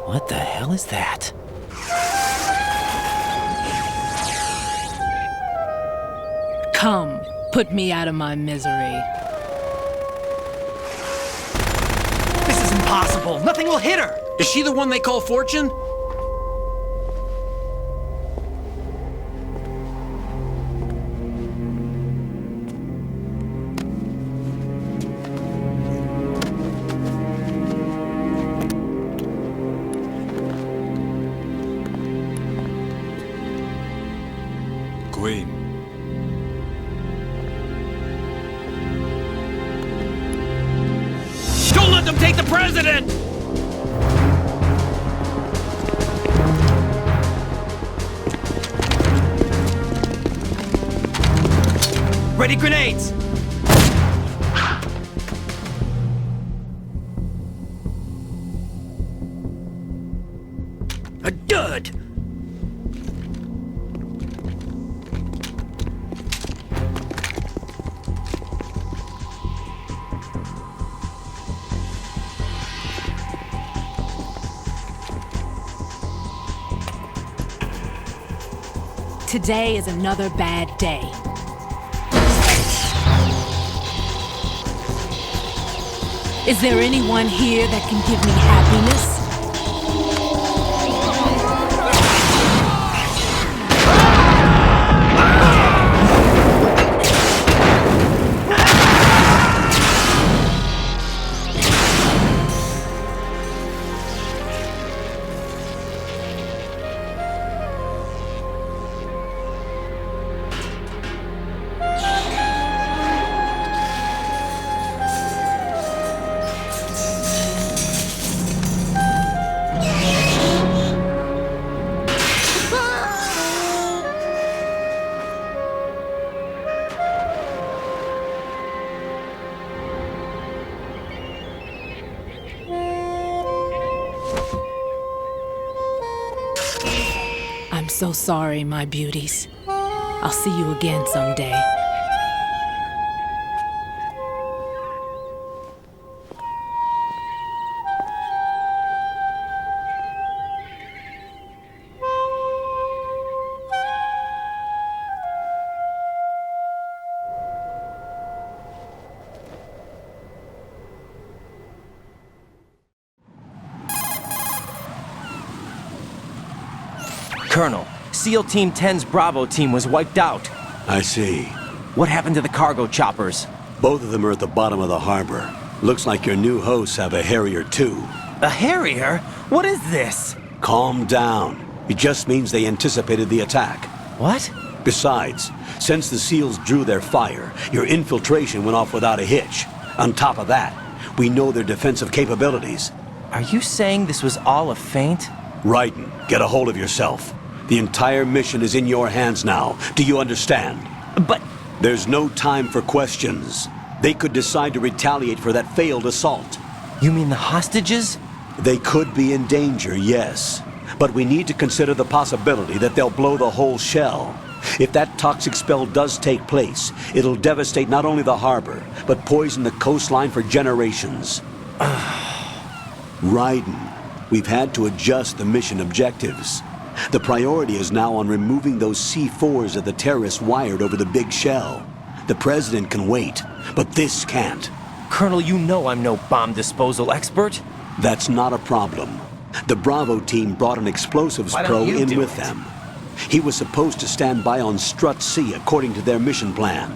What the hell is that? Come, put me out of my misery. This is impossible. Nothing will hit her. Is she the one they call Fortune? Queen. Don't let them take the president! Ready grenades! A dud! Today is another bad day. Is there anyone here that can give me happiness? I'm so sorry, my beauties. I'll see you again someday. Colonel, SEAL Team 10's Bravo team was wiped out. I see. What happened to the cargo choppers? Both of them are at the bottom of the harbor. Looks like your new hosts have a Harrier too. A Harrier? What is this? Calm down. It just means they anticipated the attack. What? Besides, since the SEALs drew their fire, your infiltration went off without a hitch. On top of that, we know their defensive capabilities. Are you saying this was all a feint? Raiden, get a hold of yourself. The entire mission is in your hands now. Do you understand? But... There's no time for questions. They could decide to retaliate for that failed assault. You mean the hostages? They could be in danger, yes. But we need to consider the possibility that they'll blow the whole shell. If that toxic spell does take place, it'll devastate not only the harbor, but poison the coastline for generations. Raiden, we've had to adjust the mission objectives. The priority is now on removing those C4s that the terrorists wired over the big shell. The president can wait, but this can't. Colonel, you know I'm no bomb disposal expert. That's not a problem. The Bravo team brought an explosives pro in with them. He was supposed to stand by on Strut C according to their mission plan.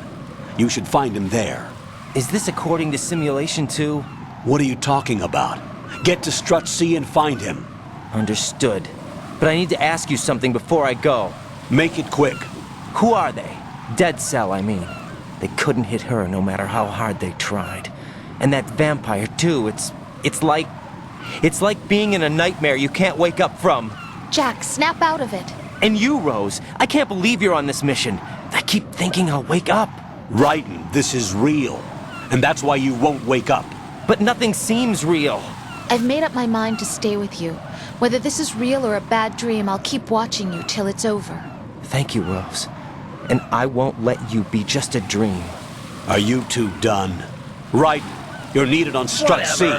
You should find him there. Is this according to Simulation 2? What are you talking about? Get to Strut C and find him. Understood. But I need to ask you something before I go. Make it quick. Who are they? Dead Cell, I mean. They couldn't hit her no matter how hard they tried. And that vampire, too, it's like being in a nightmare you can't wake up from. Jack, snap out of it. And you, Rose, I can't believe you're on this mission. I keep thinking I'll wake up. Raiden, this is real. And that's why you won't wake up. But nothing seems real. I've made up my mind to stay with you. Whether this is real or a bad dream, I'll keep watching you till it's over. Thank you, Rose. And I won't let you be just a dream. Are you two done? Raiden, you're needed on Strut C.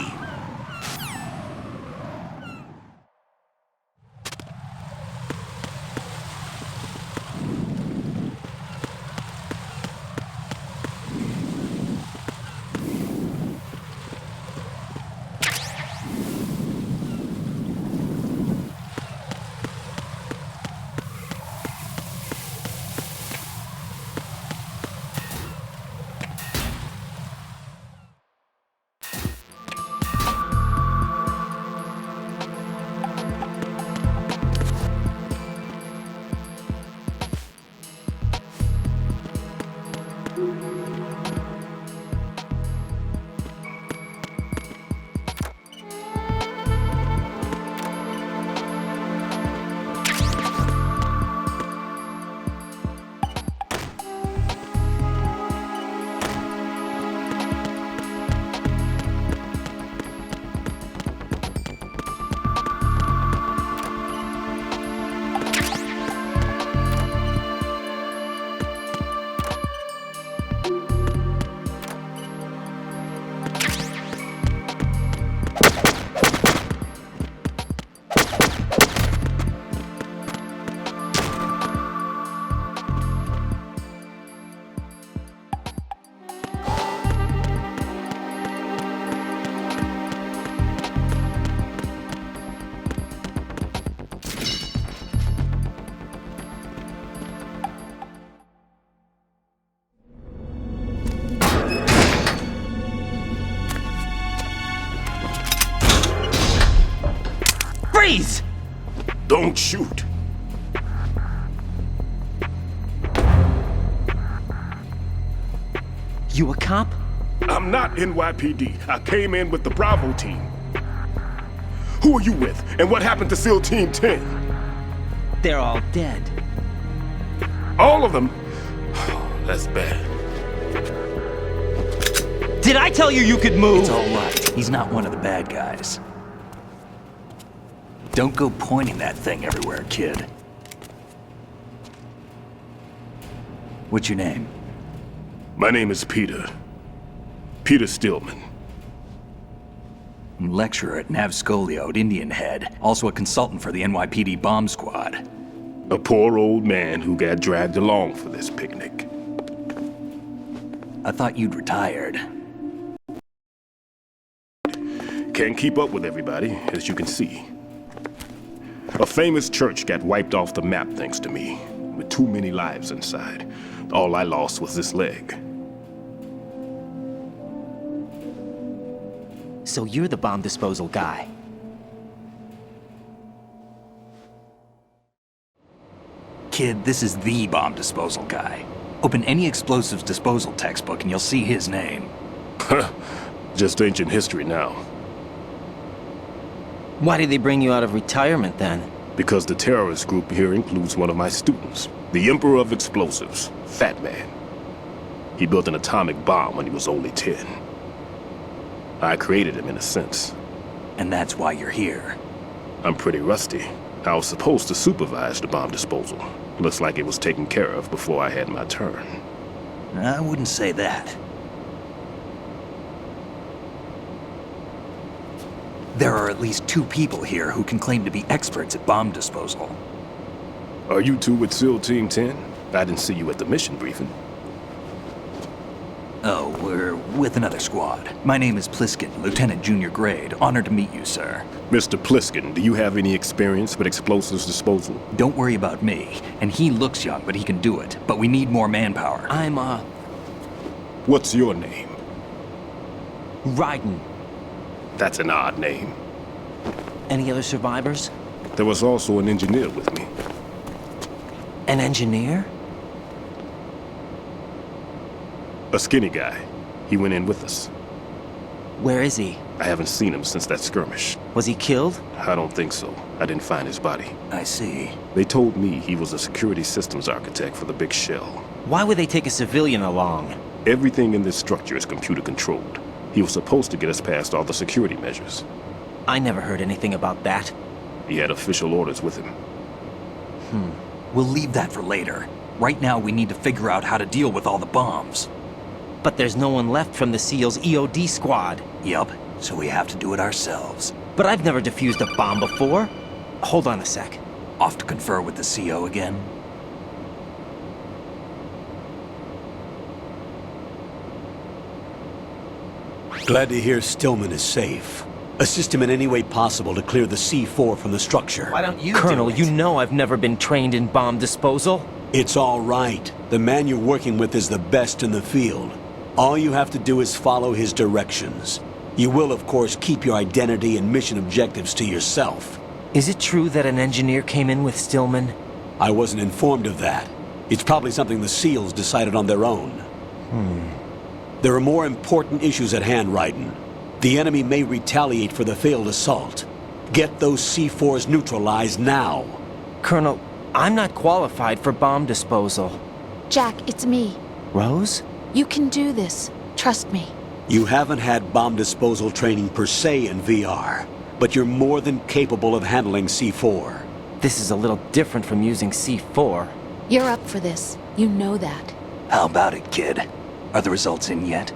Freeze! Don't shoot. You a cop? I'm not NYPD. I came in with the Bravo team. Who are you with? And what happened to SEAL Team 10? They're all dead. All of them? That's bad. Did I tell you you could move? It's all right. He's not one of the bad guys. Don't go pointing that thing everywhere, kid. What's your name? My name is Peter. Peter Stillman. Lecturer at Navscolio, Indian Head. Also a consultant for the NYPD bomb squad. A poor old man who got dragged along for this picnic. I thought you'd retired. Can't keep up with everybody, as you can see. A famous church got wiped off the map thanks to me, with too many lives inside. All I lost was this leg. So you're the bomb disposal guy. Kid, this is the bomb disposal guy. Open any explosives disposal textbook and you'll see his name. Just ancient history now. Why did they bring you out of retirement then? Because the terrorist group here includes one of my students, the Emperor of Explosives, Fat Man. He built an atomic bomb when he was only 10. I created him in a sense. And that's why you're here. I'm pretty rusty. I was supposed to supervise the bomb disposal. Looks like it was taken care of before I had my turn. I wouldn't say that. There are at least 2 people here who can claim to be experts at bomb disposal. Are you two with SEAL Team 10? I didn't see you at the mission briefing. Oh, we're with another squad. My name is Pliskin, Lieutenant Junior Grade. Honored to meet you, sir. Mr. Pliskin, do you have any experience with explosives disposal? Don't worry about me. And he looks young, but he can do it. But we need more manpower. I'm, What's your name? Raiden. That's an odd name. Any other survivors? There was also an engineer with me. An engineer? A skinny guy. He went in with us. Where is he? I haven't seen him since that skirmish. Was he killed? I don't think so. I didn't find his body. I see. They told me he was a security systems architect for the big shell. Why would they take a civilian along? Everything in this structure is computer controlled. He was supposed to get us past all the security measures. I never heard anything about that. He had official orders with him. We'll leave that for later. Right now, we need to figure out how to deal with all the bombs. But there's no one left from the SEAL's EOD squad. Yup, so we have to do it ourselves. But I've never defused a bomb before. Hold on a sec. Off to confer with the CO again? Glad to hear Stillman is safe. Assist him in any way possible to clear the C4 from the structure. Why don't you Colonel, do it? you know I've never been trained in bomb disposal. It's all right. The man you're working with is the best in the field. All you have to do is follow his directions. You will, of course, keep your identity and mission objectives to yourself. Is it true that an engineer came in with Stillman? I wasn't informed of that. It's probably something the SEALs decided on their own. There are more important issues at hand, Raiden. The enemy may retaliate for the failed assault. Get those C4s neutralized now. Colonel, I'm not qualified for bomb disposal. Jack, it's me. Rose? You can do this. Trust me. You haven't had bomb disposal training per se in VR, but you're more than capable of handling C4. This is a little different from using C4. You're up for this. You know that. How about it, kid? Are the results in yet?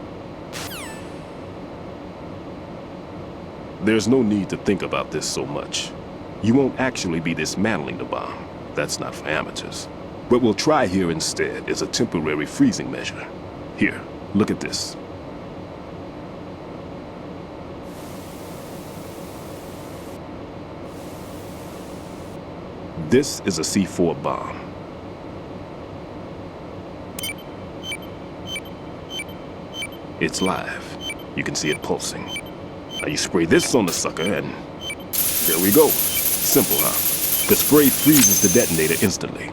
There's no need to think about this so much. You won't actually be dismantling the bomb. That's not for amateurs. What we'll try here instead is a temporary freezing measure. Here, look at this. This is a C4 bomb. It's live. You can see it pulsing. Now you spray this on the sucker and there we go. Simple, huh? The spray freezes the detonator instantly.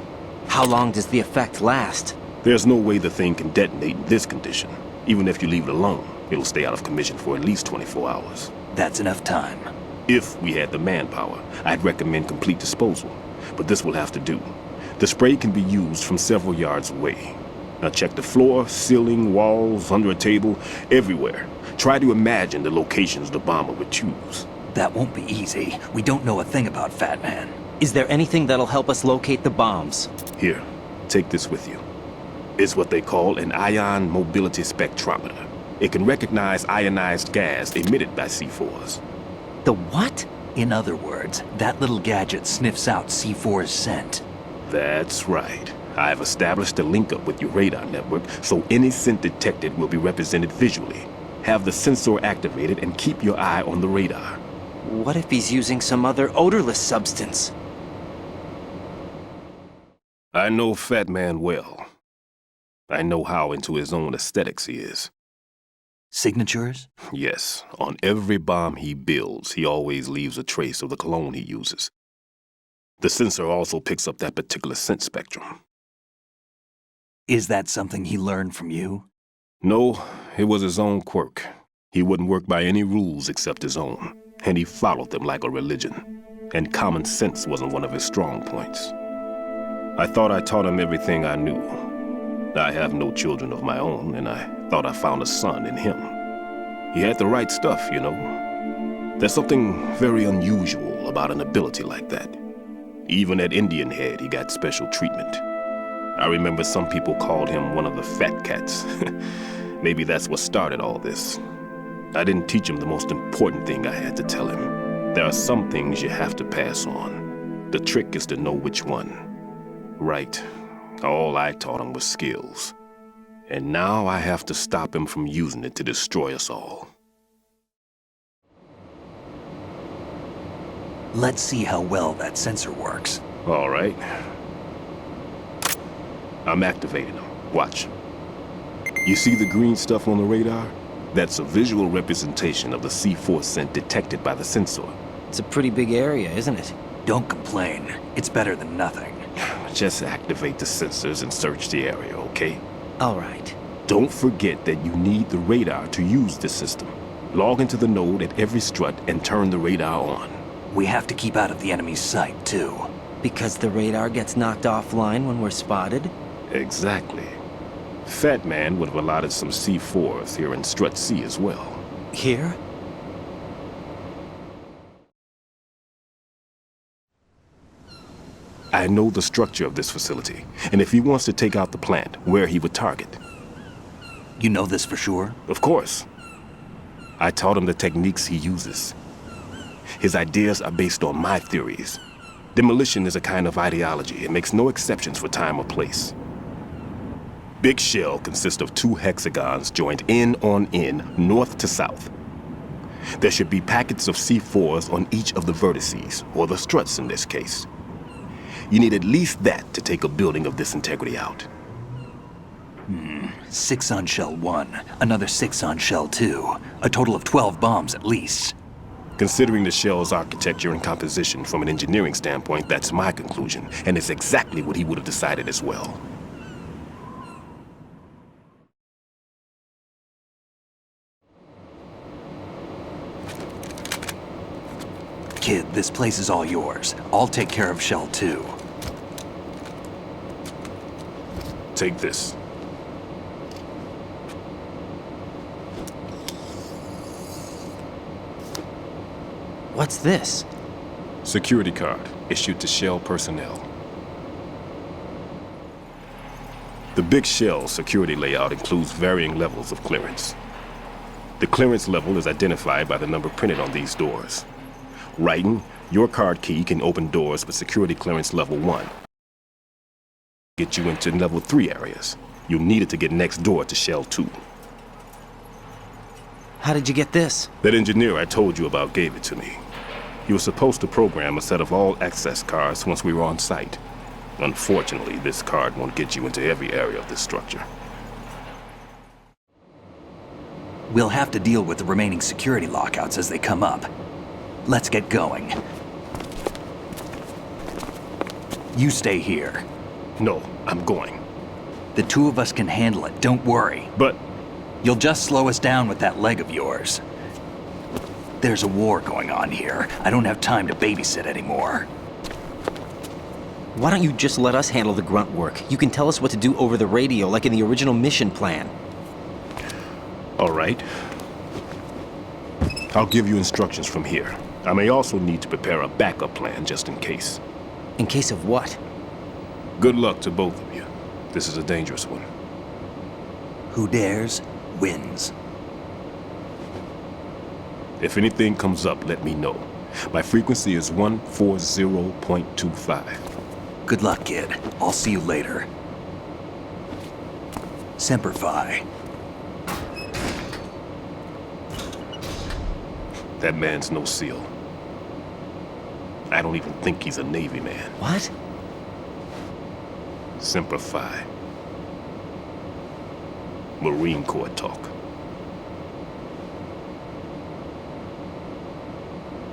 How long does the effect last? There's no way the thing can detonate in this condition. Even if you leave it alone, it'll stay out of commission for at least 24 hours. That's enough time. If we had the manpower, I'd recommend complete disposal. But this will have to do. The spray can be used from several yards away. Now check the floor, ceiling, walls, under a table, everywhere. Try to imagine the locations the bomber would choose. That won't be easy. We don't know a thing about Fat Man. Is there anything that'll help us locate the bombs? Here, take this with you. It's what they call an ion mobility spectrometer. It can recognize ionized gas emitted by C4s. The what? In other words, that little gadget sniffs out C4's scent. That's right. I've established a link up with your radar network, so any scent detected will be represented visually. Have the sensor activated and keep your eye on the radar. What if he's using some other odorless substance? I know Fat Man well. I know how into his own aesthetics he is. Signatures? Yes, on every bomb he builds, he always leaves a trace of the cologne he uses. The sensor also picks up that particular scent spectrum. Is that something he learned from you? No, it was his own quirk. He wouldn't work by any rules except his own, and he followed them like a religion. And common sense wasn't one of his strong points. I thought I taught him everything I knew. I have no children of my own, and I thought I found a son in him. He had the right stuff, you know. There's something very unusual about an ability like that. Even at Indian Head, he got special treatment. I remember some people called him one of the fat cats. Maybe that's what started all this. I didn't teach him the most important thing I had to tell him. There are some things you have to pass on. The trick is to know which one. Right. All I taught him was skills. And now I have to stop him from using it to destroy us all. Let's see how well that sensor works. All right. I'm activating them. Watch. You see the green stuff on the radar? That's a visual representation of the C4 scent detected by the sensor. It's a pretty big area, isn't it? Don't complain. It's better than nothing. Just activate the sensors and search the area, okay? All right. Don't forget that you need the radar to use this system. Log into the node at every strut and turn the radar on. We have to keep out of the enemy's sight, too. Because the radar gets knocked offline when we're spotted? Exactly. Fat Man would have allotted some C4s here in Strut C as well. Here? I know the structure of this facility, and if he wants to take out the plant, where he would target. You know this for sure? Of course. I taught him the techniques he uses. His ideas are based on my theories. Demolition is a kind of ideology. It makes no exceptions for time or place. Big shell consists of 2 hexagons joined end on end, north to south. There should be packets of C4s on each of the vertices, or the struts in this case. You need at least that to take a building of this integrity out. 6 on shell 1, another 6 on shell 2. A total of 12 bombs at least. Considering the shell's architecture and composition from an engineering standpoint, that's my conclusion, and it's exactly what he would have decided as well. Kid, this place is all yours. I'll take care of shell 2. Take this. What's this? Security card issued to Shell personnel. The Big Shell security layout includes varying levels of clearance. The clearance level is identified by the number printed on these doors. Writing, your card key can open doors with security clearance level 1. Get you into level 3 areas. You'll need it to get next door to Shell 2. How did you get this? That engineer I told you about gave it to me. He was supposed to program a set of all access cards once we were on site. Unfortunately, this card won't get you into every area of this structure. We'll have to deal with the remaining security lockouts as they come up. Let's get going. You stay here. No, I'm going. The two of us can handle it, don't worry. But You'll just slow us down with that leg of yours. There's a war going on here. I don't have time to babysit anymore. Why don't you just let us handle the grunt work? You can tell us what to do over the radio, like in the original mission plan. all right. I'll give you instructions from here. I may also need to prepare a backup plan just in case. In case of what? Good luck to both of you. This is a dangerous one. Who dares, wins. If anything comes up, let me know. My frequency is 140.25. Good luck, kid. I'll see you later. Semper Fi. That man's no SEAL. I don't even think he's a Navy man. What? Semper Fi. Marine Corps talk.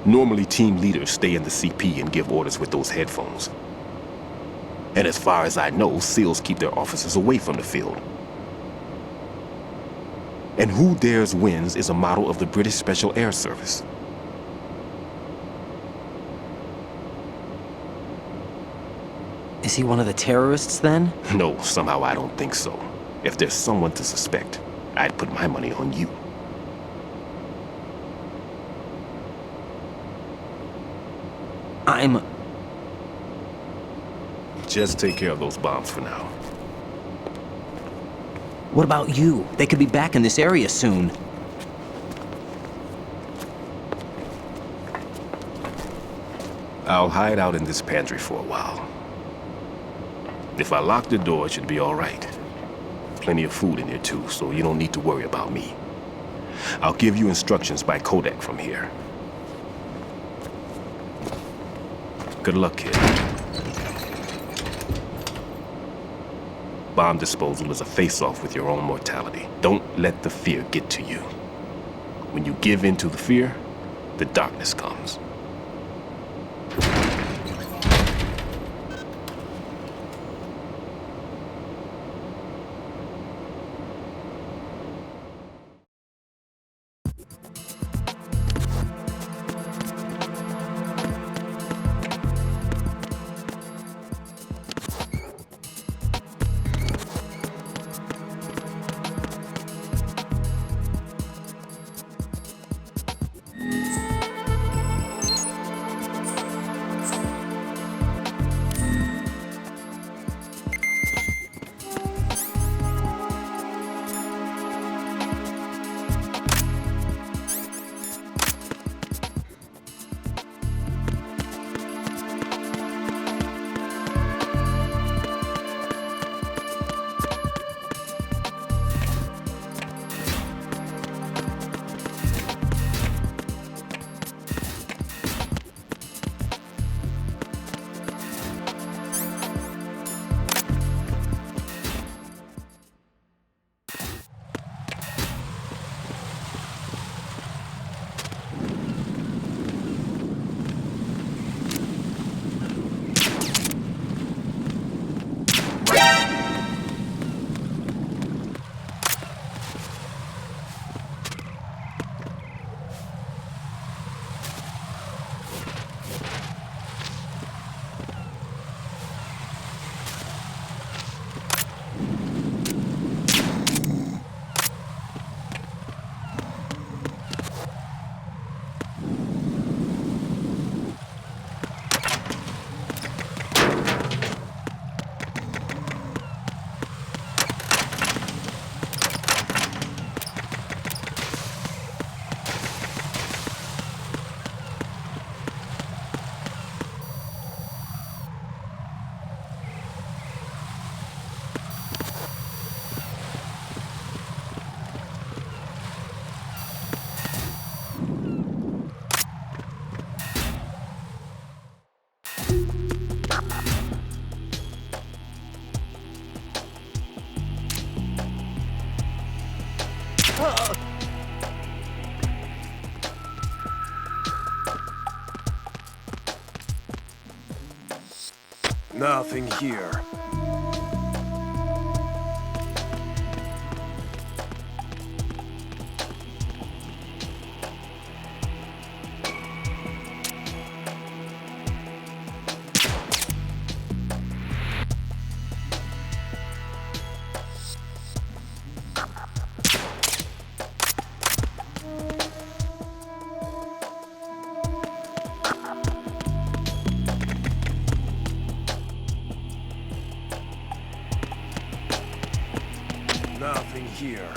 Normally, team leaders stay in the CP and give orders with those headphones. And as far as I know, SEALs keep their officers away from the field. And Who Dares Wins is a model of the British Special Air Service. Is he one of the terrorists then? No, somehow I don't think so. If there's someone to suspect, I'd put my money on you. Just take care of those bombs for now. What about you? They could be back in this area soon. I'll hide out in this pantry for a while. If I lock the door, it should be all right. Plenty of food in here too, so you don't need to worry about me. I'll give you instructions by Kodak from here. Good luck, kid. Bomb disposal is a face-off with your own mortality. Don't let the fear get to you. When you give in to the fear, the darkness comes. Nothing here. Nothing here.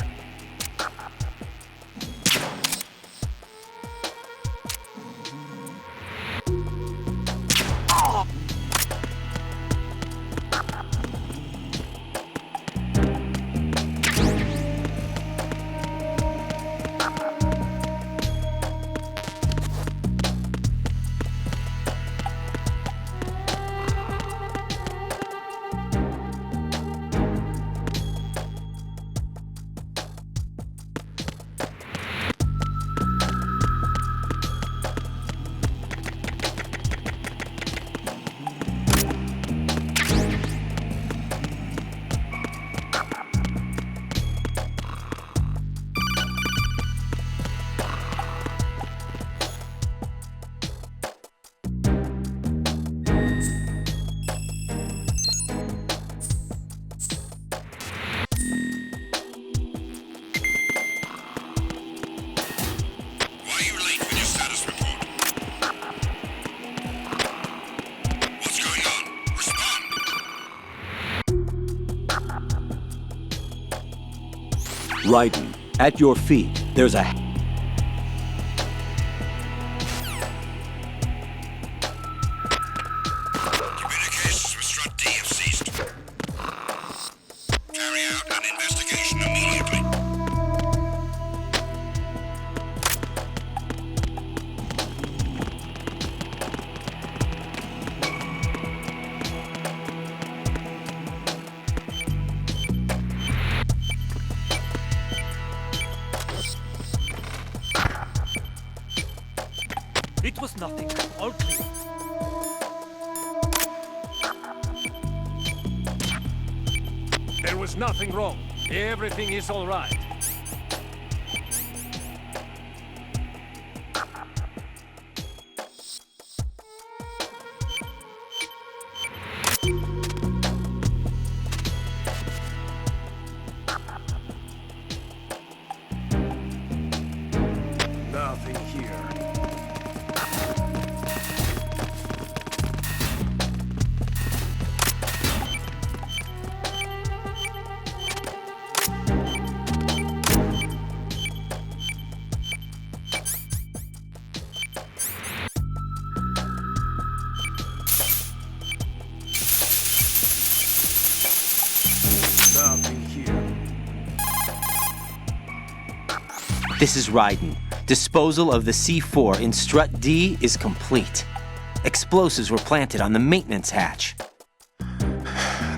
Raiden, at your feet, there's a... Communications with Strut D have ceased. Carry out an investigation immediately. It was nothing. All clear. There was nothing wrong. Everything is all right. Nothing here. Nothing here. This is Raiden. Disposal of the C4 in Strut D is complete. Explosives were planted on the maintenance hatch.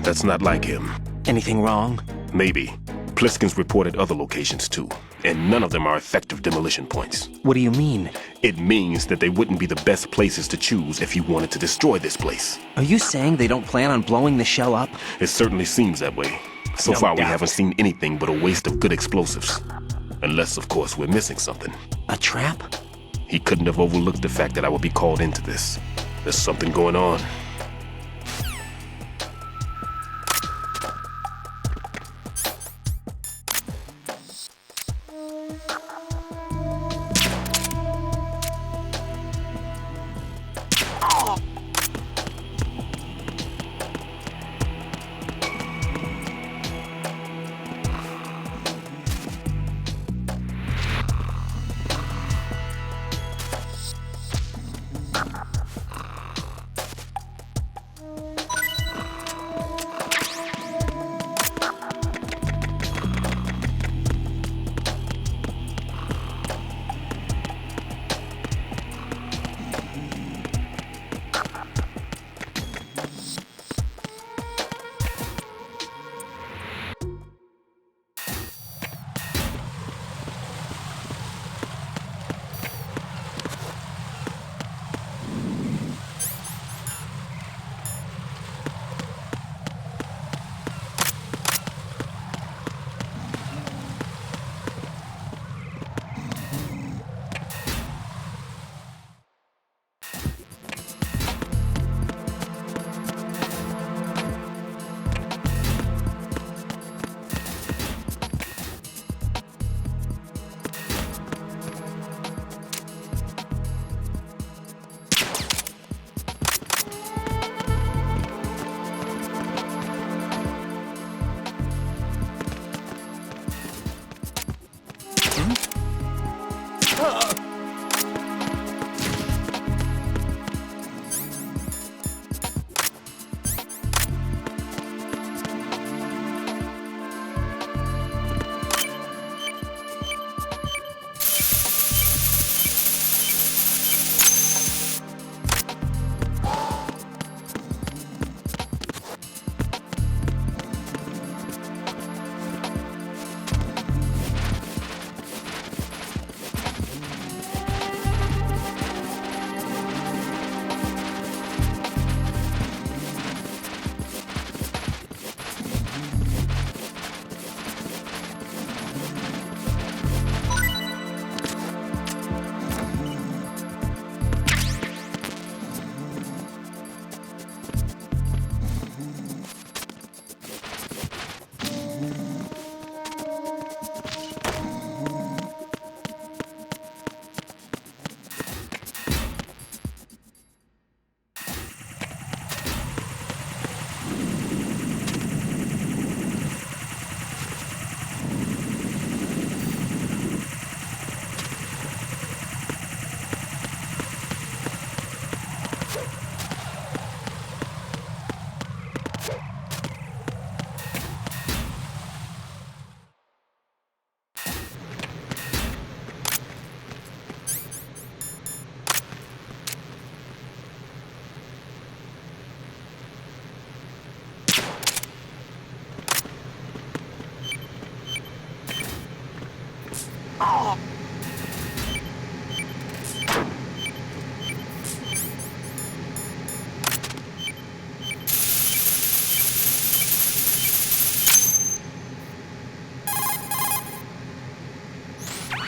That's not like him. Anything wrong? Maybe. Pliskin's reported other locations too, and none of them are effective demolition points. What do you mean? It means that they wouldn't be the best places to choose if you wanted to destroy this place. Are you saying they don't plan on blowing the shell up? It certainly seems that way. So No far, we doubt. haven't seen anything but a waste of good explosives. Unless, of course, we're missing something. A trap? He couldn't have overlooked the fact that I would be called into this. There's something going on.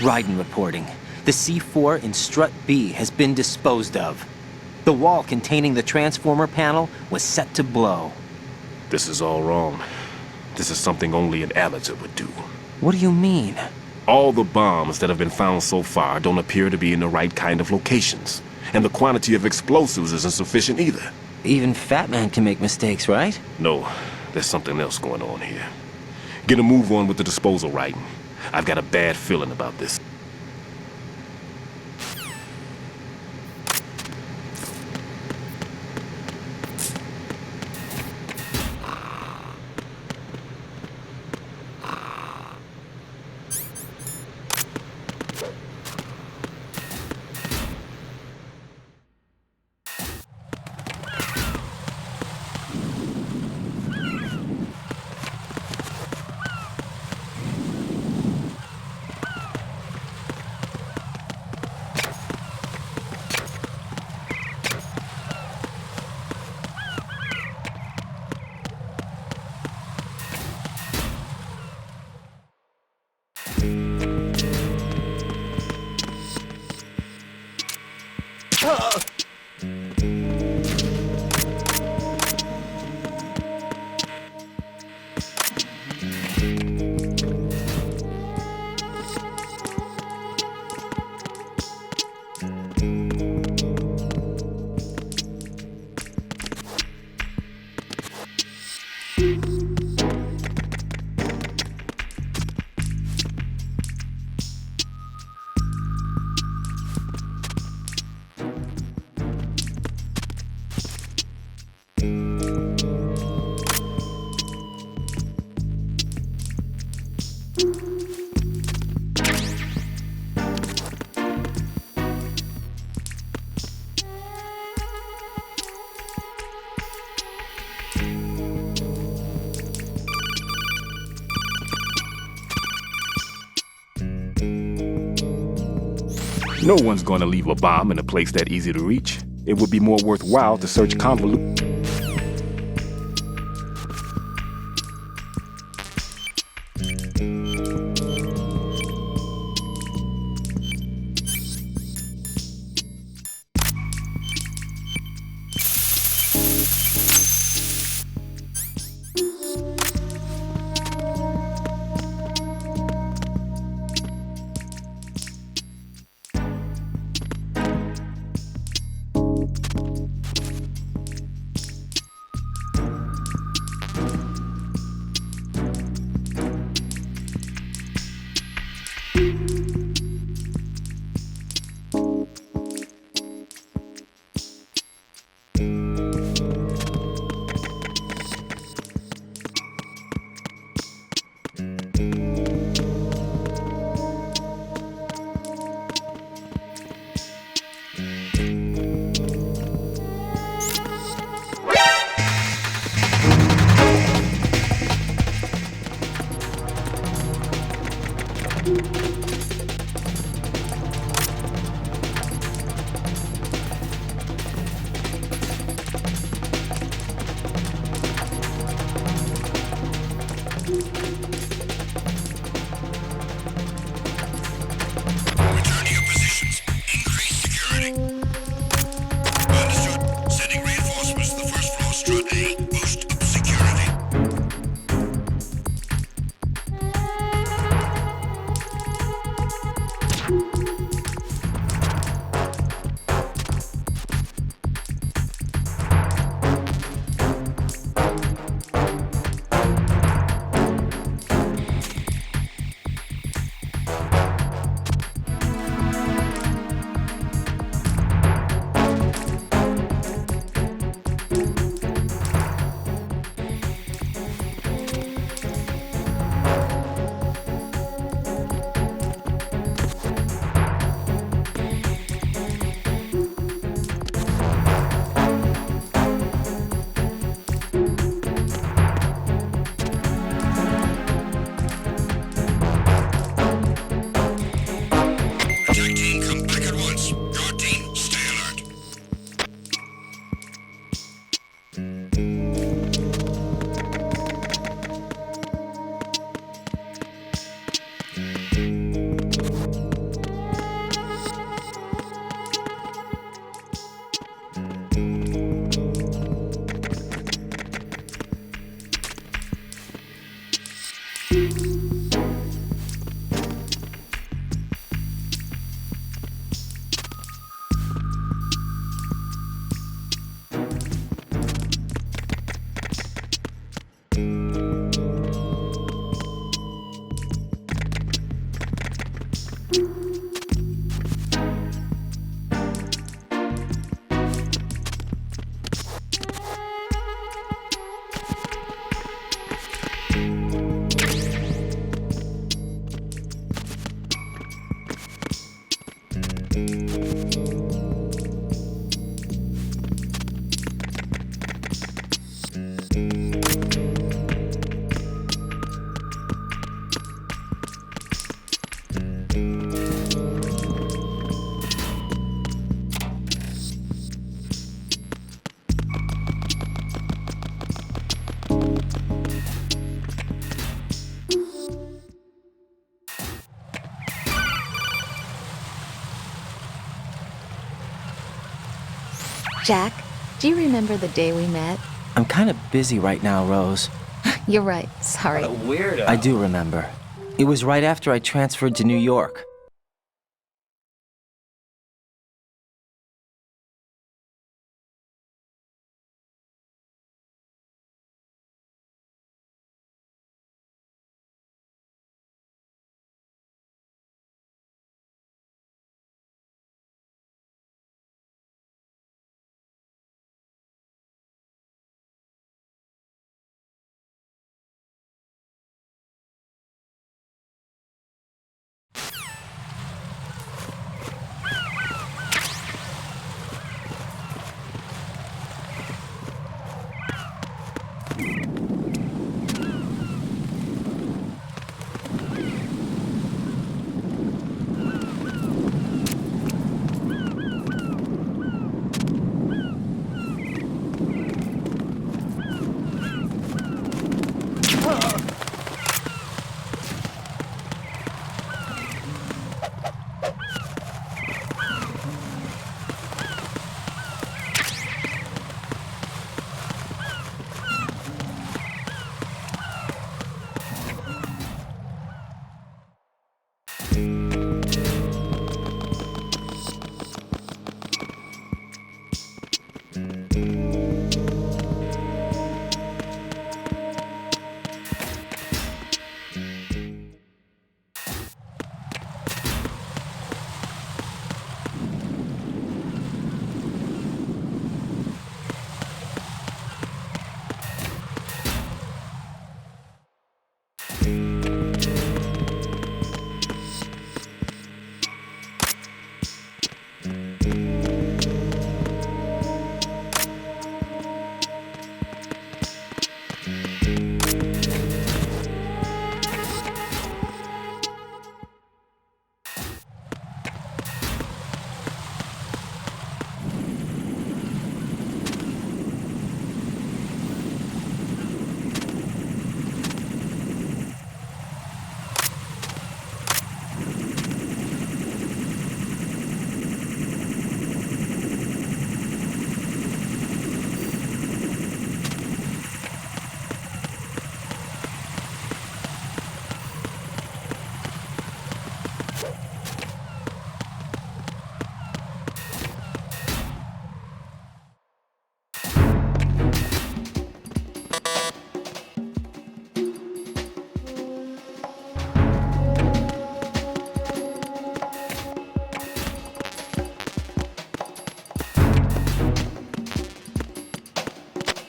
Raiden reporting. The C4 in Strut B has been disposed of. The wall containing the transformer panel was set to blow. This is all wrong. This is something only an amateur would do. What do you mean? All the bombs that have been found so far don't appear to be in the right kind of locations. And the quantity of explosives isn't sufficient either. Even Fat Man can make mistakes, right? No, there's something else going on here. Get a move on with the disposal, Raiden. I've got a bad feeling about this. No one's going to leave a bomb in a place that easy to reach. It would be more worthwhile to search convolute. Jack, do you remember the day we met? I'm kind of busy right now, Rose. You're right. Sorry. I do remember. It was right after I transferred to New York.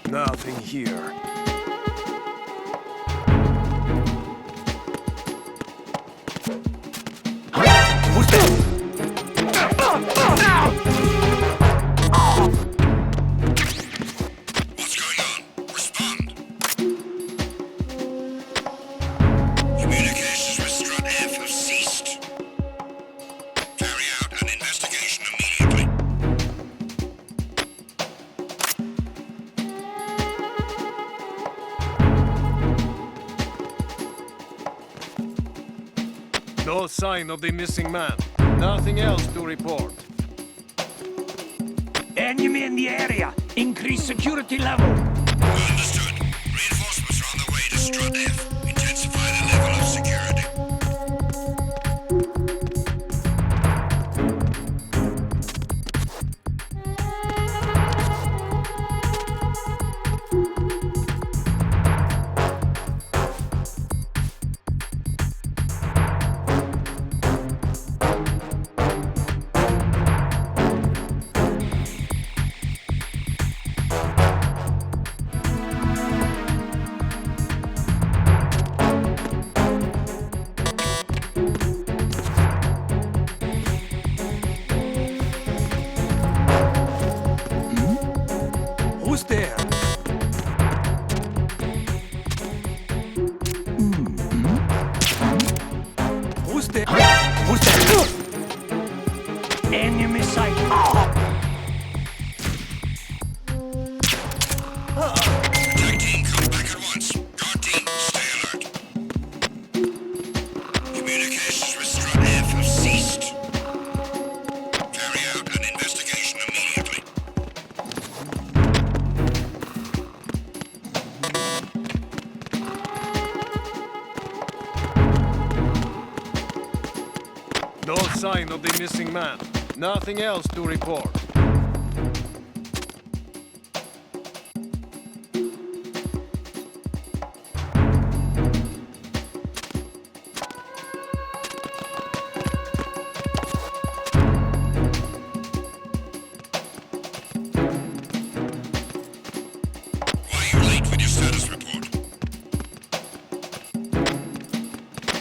Nothing here. Who's there? What's going on? Respond. Communications with Strut F have ceased. Carry out an investigation immediately. No sign of the missing man. Nothing else to report. Enemy in the area. Increase security level. Understood. Reinforcements are on the way to Strut F. Intensify the level of security. there? Who's there? Who's there? Enemy sight. Attack team, come back at once. Guard team, stay alert. Communications with Strut F have ceased. Carry out an investigation immediately. No sign of the missing man. Nothing else to report. Why are you late with your status report?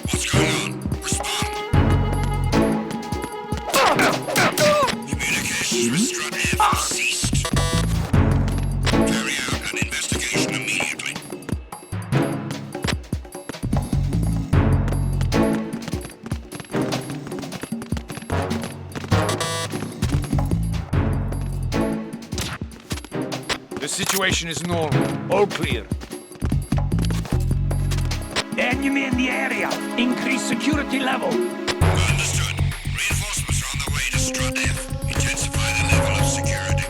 What's going on? Respond. Communications with Strut F have ceased. Carry out an investigation immediately. The situation is normal. All clear. Enemy in the area. Increase security level. Understood. Reinforcements are on the way to Strut F. Intensify the level of security.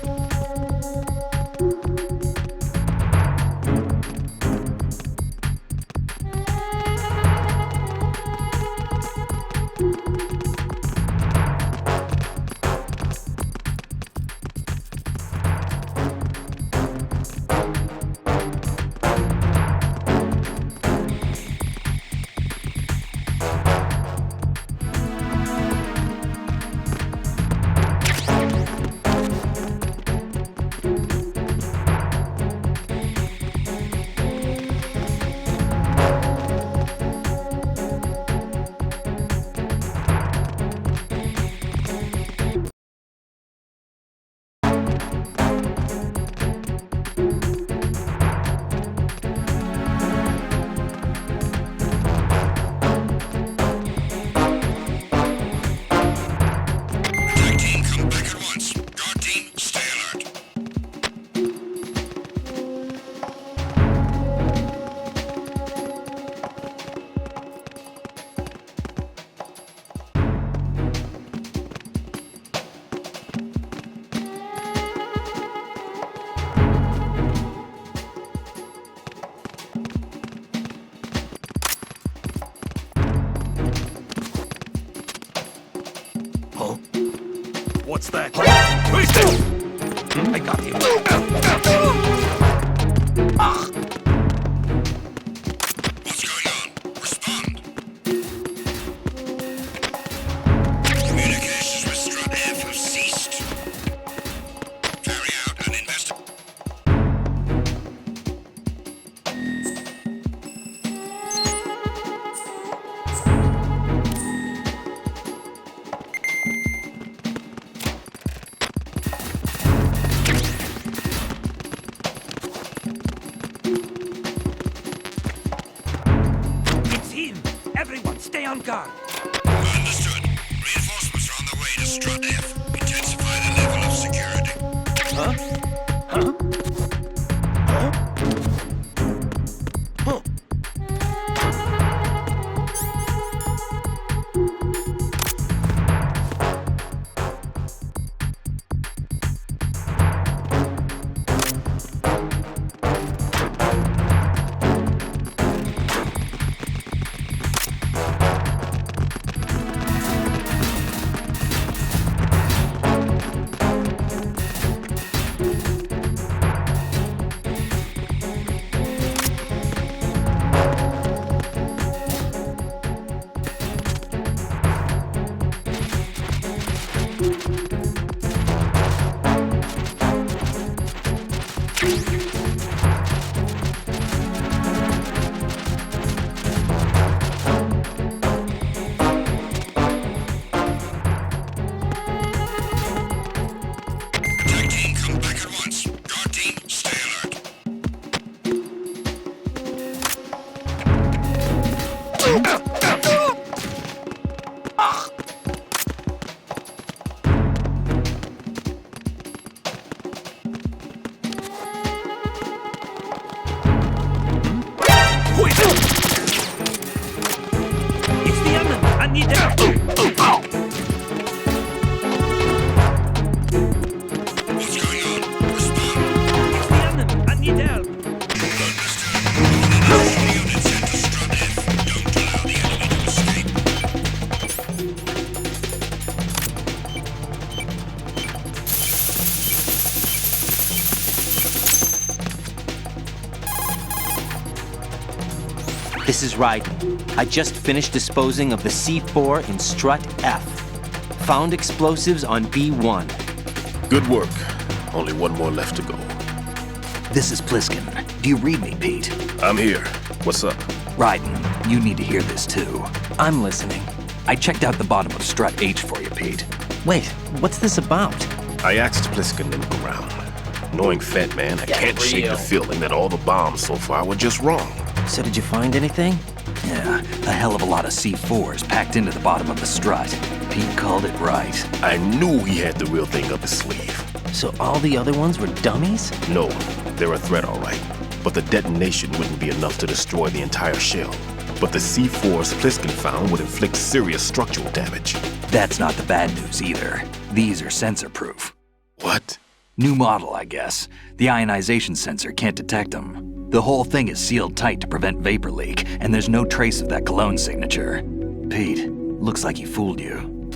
Attack team, come back at once. Guard team, stay alert. What's that? I got him. What's going on? Respond. Communications with Strut F have ceased. Carry out an investigation. It's him. Everyone, stay on guard. Understood. Reinforcements are on the way to Strut F. Intensify the level of security. This is Ryden. I just finished disposing of the C4 in strut F. Found explosives on B1. Good work. Only one more left to go. This is Pliskin. Do you read me, Pete? I'm here. What's up? Ryden, you need to hear this too. I'm listening. I checked out the bottom of strut H for you, Pete. Wait, what's this about? I asked Pliskin to look around. Knowing Fat Man, I can't shake the feeling that all the bombs so far were just wrong. So did you find anything? Yeah, a hell of a lot of C4s packed into the bottom of the strut. Pete called it right. I knew he had the real thing up his sleeve. So all the other ones were dummies? No, they're a threat, all right. But the detonation wouldn't be enough to destroy the entire shell. But the C4s Pliskin found would inflict serious structural damage. That's not the bad news either. These are sensor-proof. What? New model, I guess. The ionization sensor can't detect them. The whole thing is sealed tight to prevent vapor leak, and there's no trace of that cologne signature. Pete, looks like he fooled you.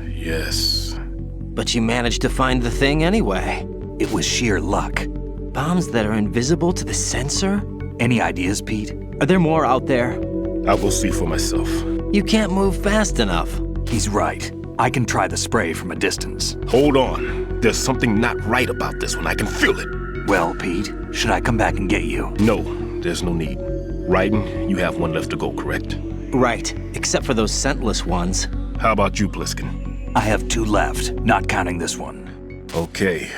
Yes. But you managed to find the thing anyway. It was sheer luck. Bombs that are invisible to the sensor? Any ideas, Pete? Are there more out there? I'll go see for myself. You can't move fast enough. He's right. I can try the spray from a distance. Hold on. There's something not right about this one. I can feel it. Well, Pete, should I come back and get you? No, there's no need. Ryden, you have one left to go, correct? Right, except for those scentless ones. How about you, Pliskin? I have 2 left, not counting this one. Okay.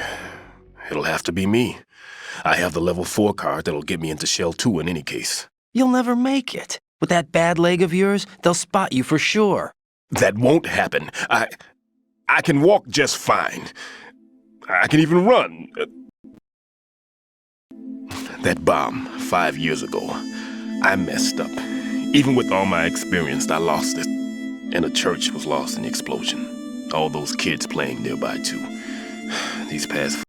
It'll have to be me. I have the level 4 card that'll get me into Shell 2 in any case. You'll never make it. With that bad leg of yours, they'll spot you for sure. That won't happen. I can walk just fine. I can even run. That bomb, 5 years ago, I messed up. Even with all my experience, I lost it. And the church was lost in the explosion. All those kids playing nearby, too. These past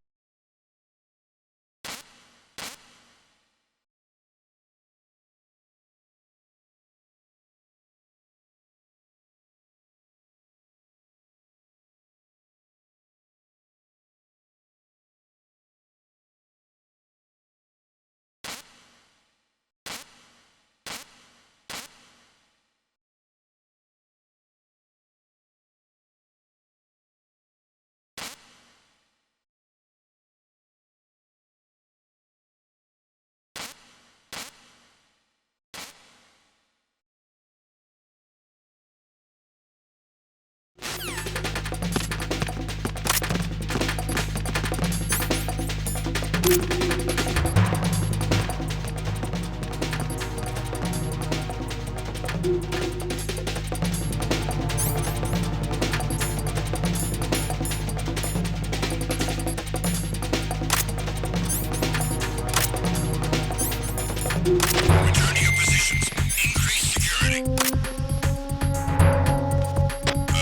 Return to your positions. Increase security.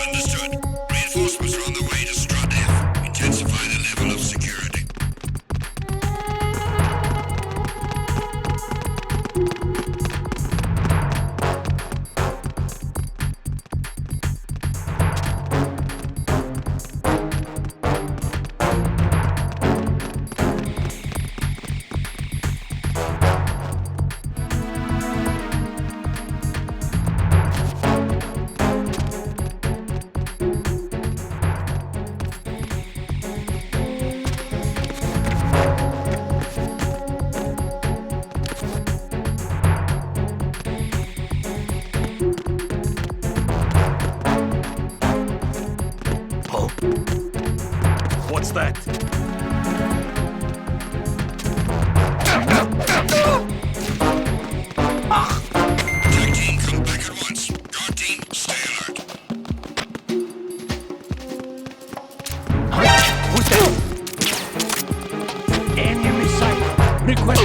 Understood. Reinforcements are on the way to strut F. Intensify the level of security. What's that? Attack team, come back at once. Guard team, stay alert. Who's that? Enemy sight. Request.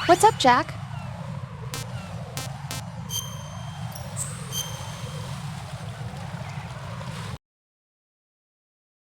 What's up, Jack?